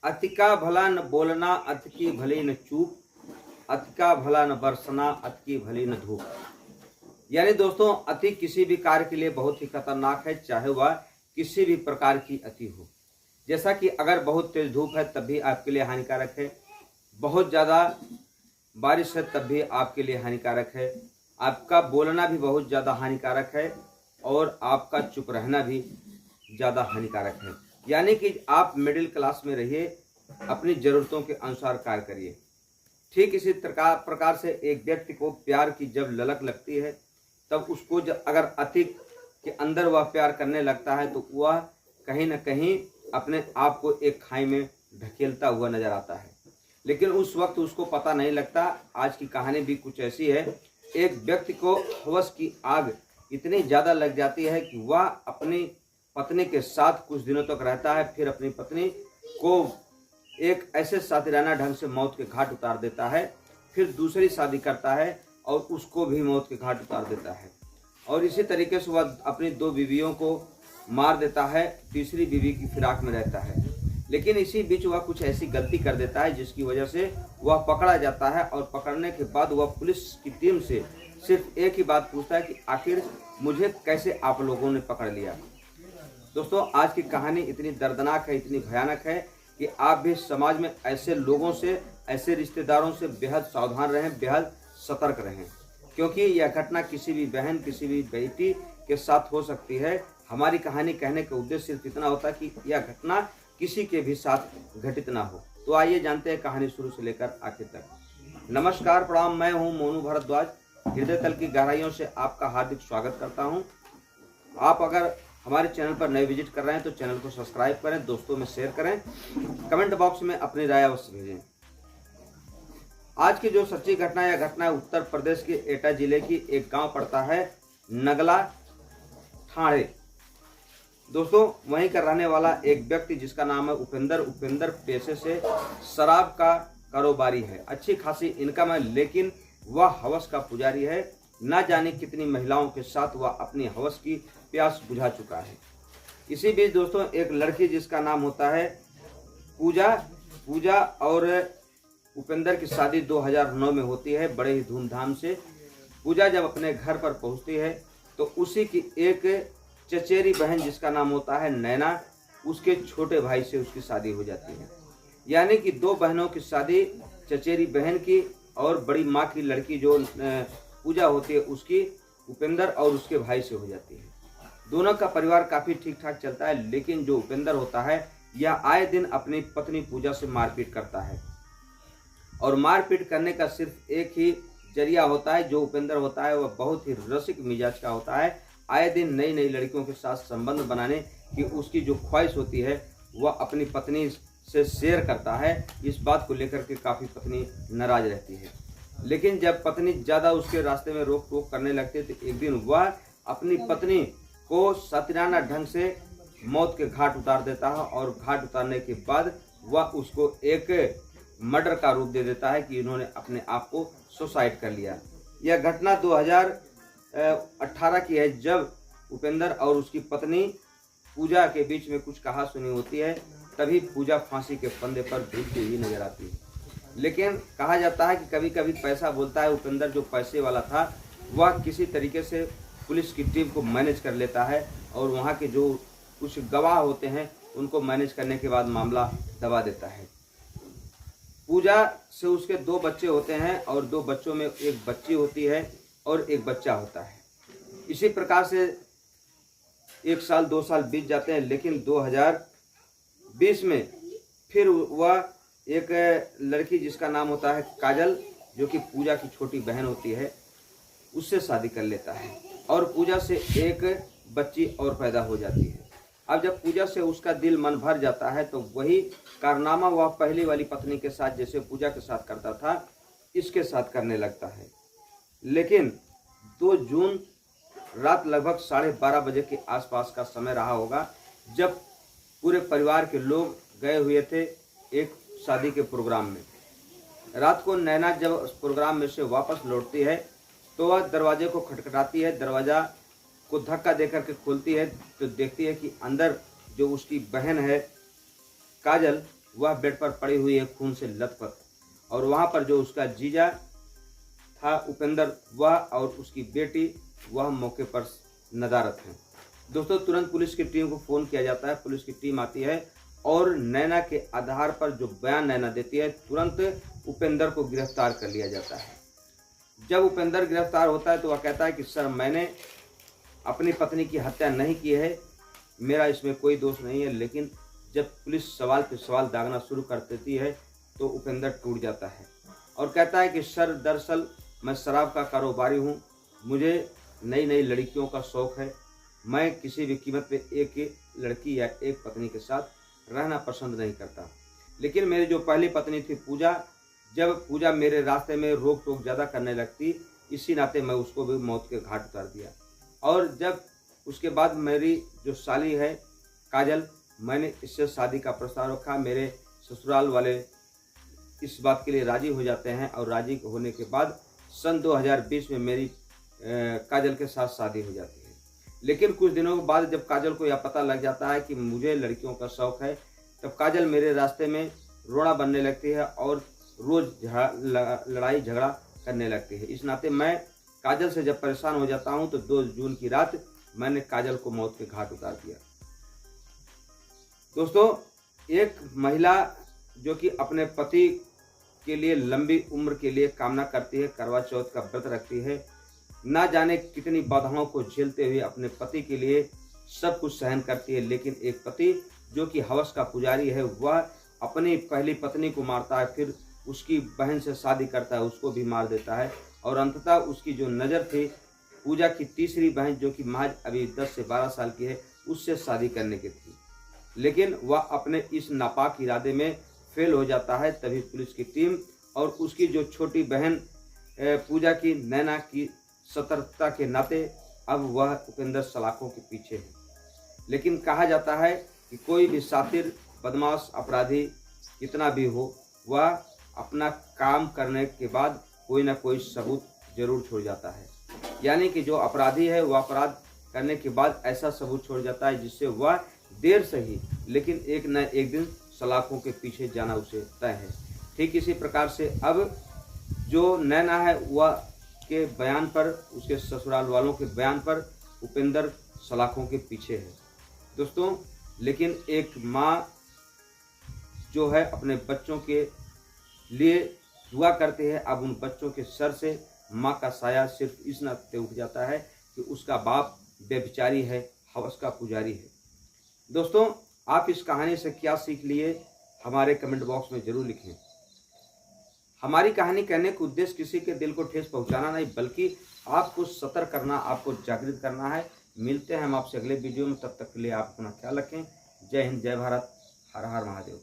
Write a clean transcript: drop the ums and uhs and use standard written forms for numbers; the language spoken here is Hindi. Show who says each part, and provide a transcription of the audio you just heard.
Speaker 1: अति का भला न बोलना, अति की भली न चूप, अति का भला न बरसना, अति की भली न धूप। यानी दोस्तों, अति किसी भी कार्य के लिए बहुत ही खतरनाक है, चाहे वह किसी भी प्रकार की अति हो। जैसा कि अगर बहुत तेज धूप है तब भी आपके लिए हानिकारक है, बहुत ज़्यादा बारिश है तब भी आपके लिए हानिकारक है, आपका बोलना भी बहुत ज़्यादा हानिकारक है और आपका चुप रहना भी ज़्यादा हानिकारक है। यानी कि आप मिडिल क्लास में रहिए, अपनी ज़रूरतों के अनुसार कार्य करिए। ठीक इसी प्रकार से एक व्यक्ति को प्यार की जब ललक लगती है तब उसको जब अगर अति के अंदर वह प्यार करने लगता है तो वह कहीं न कहीं अपने आप को एक खाई में ढकेलता हुआ नजर आता है, लेकिन उस वक्त उसको पता नहीं लगता। आज की कहानी भी कुछ ऐसी है। एक व्यक्ति को हवस की आग इतनी ज़्यादा लग जाती है कि वह अपनी पत्नी के साथ कुछ दिनों तक रहता है, फिर अपनी पत्नी को एक ऐसे सातिराना ढंग से मौत के घाट उतार देता है, फिर दूसरी शादी करता है और उसको भी मौत के घाट उतार देता है। और इसी तरीके से वह अपनी 2 बीवियों को मार देता है, तीसरी बीवी की फिराक में रहता है। लेकिन इसी बीच वह कुछ ऐसी गलती कर देता है जिसकी वजह से वह पकड़ा जाता है, और पकड़ने के बाद वह पुलिस की टीम से सिर्फ एक ही बात पूछता है कि आखिर मुझे कैसे आप लोगों ने पकड़ लिया। दोस्तों, आज की कहानी इतनी दर्दनाक है, इतनी भयानक है कि आप भी समाज में ऐसे लोगों से, ऐसे रिश्तेदारों से बेहद सावधान रहें, बेहद सतर्क रहें, क्योंकि यह घटना किसी भी बहन, किसी भी बेटी के साथ हो सकती है। हमारी कहानी कहने का उद्देश्य सिर्फ इतना होता है कि यह घटना किसी के भी साथ घटित ना हो। तो आइए जानते हैं कहानी शुरू से लेकर आखिर तक। नमस्कार, प्रणाम, मैं हूं मोनू भारद्वाज। हृदय तल की गहराइयों से आपका हार्दिक स्वागत करता हूं। आप अगर हमारे चैनल पर नए विजिट कर रहे हैं तो चैनल को सब्सक्राइब करें, दोस्तों में शेयर करें, कमेंट बॉक्स में अपनी राय अवश्य भेजें। आज की जो सच्ची घटना, यह घटना है उत्तर प्रदेश के एटा जिले की। एक गांव पड़ता है नगला ठाणे। दोस्तों, वहीं का रहने वाला एक व्यक्ति जिसका नाम है उपेंद्र पेशे से शराब का कारोबारी है। अच्छी खासी इनकम है, लेकिन वह हवस का पुजारी है। न जाने कितनी महिलाओं के साथ वह अपनी हवस की प्यास बुझा चुका है। इसी बीच दोस्तों, एक लड़की जिसका नाम होता है पूजा और उपेंद्र की शादी 2009 में होती है, बड़े ही धूमधाम से। पूजा जब अपने घर पर पहुंचती है तो उसी की एक चचेरी बहन जिसका नाम होता है नैना, उसके छोटे भाई से उसकी शादी हो जाती है। यानी कि 2 बहनों की शादी, चचेरी बहन की और बड़ी माँ की लड़की जो पूजा होती है उसकी, उपेंद्र और उसके भाई से हो जाती है। दोनों का परिवार काफ़ी ठीक ठाक चलता है, लेकिन जो उपेंद्र होता है यह आए दिन अपनी पत्नी पूजा से मारपीट करता है। और मारपीट करने का सिर्फ एक ही जरिया होता है। जो उपेंद्र होता है वह बहुत ही रसिक मिजाज का होता है। आए दिन नई नई लड़कियों के साथ संबंध बनाने की उसकी जो ख्वाहिश होती है वह अपनी पत्नी से शेयर करता है। इस बात को लेकर के काफ़ी पत्नी नाराज रहती है, लेकिन जब पत्नी ज़्यादा उसके रास्ते में रोक टोक करने लगती है तो एक दिन वह अपनी पत्नी को सातिराना ढंग से मौत के घाट उतार देता है। और घाट उतारने के बाद वह उसको एक मर्डर का रूप दे देता है कि इन्होंने अपने आप को सुसाइड कर लिया। यह घटना 2018 की है, जब उपेंद्र और उसकी पत्नी पूजा के बीच में कुछ कहा सुनी होती है। तभी पूजा फांसी के फंदे पर झूलती हुई नजर आती है। लेकिन कहा जाता है कि कभी कभी पैसा बोलता है। उपेंद्र जो पैसे वाला था वह किसी तरीके से पुलिस की टीम को मैनेज कर लेता है और वहाँ के जो कुछ गवाह होते हैं उनको मैनेज करने के बाद मामला दबा देता है। पूजा से उसके 2 बच्चे होते हैं और 2 बच्चों में एक बच्ची होती है और एक बच्चा होता है। इसी प्रकार से 1 साल 2 साल बीत जाते हैं, लेकिन 2020 में फिर वह एक लड़की जिसका नाम होता है काजल, जो कि पूजा की छोटी बहन होती है, उससे शादी कर लेता है और पूजा से एक बच्ची और पैदा हो जाती है। अब जब पूजा से उसका दिल मन भर जाता है तो वही कारनामा वह पहली वाली पत्नी के साथ जैसे पूजा के साथ करता था इसके साथ करने लगता है। लेकिन 2 जून रात लगभग 12:30 बजे के आसपास का समय रहा होगा, जब पूरे परिवार के लोग गए हुए थे एक शादी के प्रोग्राम में। रात को नैना जब उस प्रोग्राम में से वापस लौटती है तो वह दरवाजे को खटखटाती है। दरवाज़ा को धक्का देकर के खोलती है तो देखती है कि अंदर जो उसकी बहन है काजल, वह बेड पर पड़ी हुई है खून से लथपथ, और वहाँ पर जो उसका जीजा था उपेंद्र, वह और उसकी बेटी वह मौके पर नदारत हैं। दोस्तों तुरंत पुलिस की टीम को फ़ोन किया जाता है, पुलिस की टीम आती है और नैना के आधार पर जो बयान नैना देती है तुरंत उपेंद्र को गिरफ्तार कर लिया जाता है। जब उपेंद्र गिरफ्तार होता है तो वह कहता है कि सर मैंने अपनी पत्नी की हत्या नहीं की है, मेरा इसमें कोई दोष नहीं है। लेकिन जब पुलिस सवाल पे सवाल दागना शुरू कर देती है तो उपेंद्र टूट जाता है और कहता है कि सर दरअसल मैं शराब का कारोबारी हूँ, मुझे नई नई लड़कियों का शौक़ है, मैं किसी भी कीमत पे एक लड़की या एक पत्नी के साथ रहना पसंद नहीं करता। लेकिन मेरी जो पहली पत्नी थी पूजा, जब पूजा मेरे रास्ते में रोक टोक ज़्यादा करने लगती, इसी नाते मैं उसको भी मौत के घाट उतार दिया। और जब उसके बाद मेरी जो साली है काजल, मैंने इससे शादी का प्रस्ताव रखा। मेरे ससुराल वाले इस बात के लिए राज़ी हो जाते हैं और राज़ी होने के बाद सन 2020 में मेरी काजल के साथ शादी हो जाती है। लेकिन कुछ दिनों के बाद जब काजल को यह पता लग जाता है कि मुझे लड़कियों का शौक़ है, तब काजल मेरे रास्ते में रोड़ा बनने लगती है और रोज़ लड़ाई झगड़ा करने लगती है। इस नाते मैं काजल से जब परेशान हो जाता हूं तो 2 जून की रात मैंने काजल को मौत के घाट उतार दिया। दोस्तों एक महिला जो कि अपने पति के लिए लंबी उम्र के लिए कामना करती है, करवा चौथ का व्रत रखती है, ना जाने कितनी बाधाओं को झेलते हुए अपने पति के लिए सब कुछ सहन करती है। लेकिन एक पति जो कि हवस का पुजारी है, वह अपनी पहली पत्नी को मारता है, फिर उसकी बहन से शादी करता है, उसको भी मार देता है और अंततः उसकी जो नज़र थी पूजा की तीसरी बहन जो कि महज अभी 10 से 12 साल की है, उससे शादी करने की थी। लेकिन वह अपने इस नापाक इरादे में फेल हो जाता है। तभी पुलिस की टीम और उसकी जो छोटी बहन पूजा की नैना की सतर्कता के नाते अब वह उपेंद्र सलाखों के पीछे है। लेकिन कहा जाता है कि कोई भी शातिर बदमाश अपराधी कितना भी हो, वह अपना काम करने के बाद कोई ना कोई सबूत जरूर छोड़ जाता है। यानी कि जो अपराधी है वह अपराध करने के बाद ऐसा सबूत छोड़ जाता है जिससे वह देर से ही लेकिन एक न एक दिन सलाखों के पीछे जाना उसे तय है। ठीक इसी प्रकार से अब जो नैना है वह के बयान पर, उसके ससुराल वालों के बयान पर उपेंद्र सलाखों के पीछे है दोस्तों। लेकिन एक माँ जो है अपने बच्चों के लिए दुआ करती है, अब उन बच्चों के सर से माँ का साया सिर्फ इस नाते उठ जाता है कि उसका बाप व्यभिचारी है, हवस का पुजारी है। दोस्तों आप इस कहानी से क्या सीख लिए हमारे कमेंट बॉक्स में जरूर लिखें। हमारी कहानी कहने का उद्देश्य किसी के दिल को ठेस पहुंचाना नहीं, बल्कि आपको सतर्क करना, आपको जागृत करना है। मिलते हैं हम आपसे अगले वीडियो में, तब तक के लिए आप अपना ख्याल रखें। जय हिंद, जय भारत, हर हर महादेव।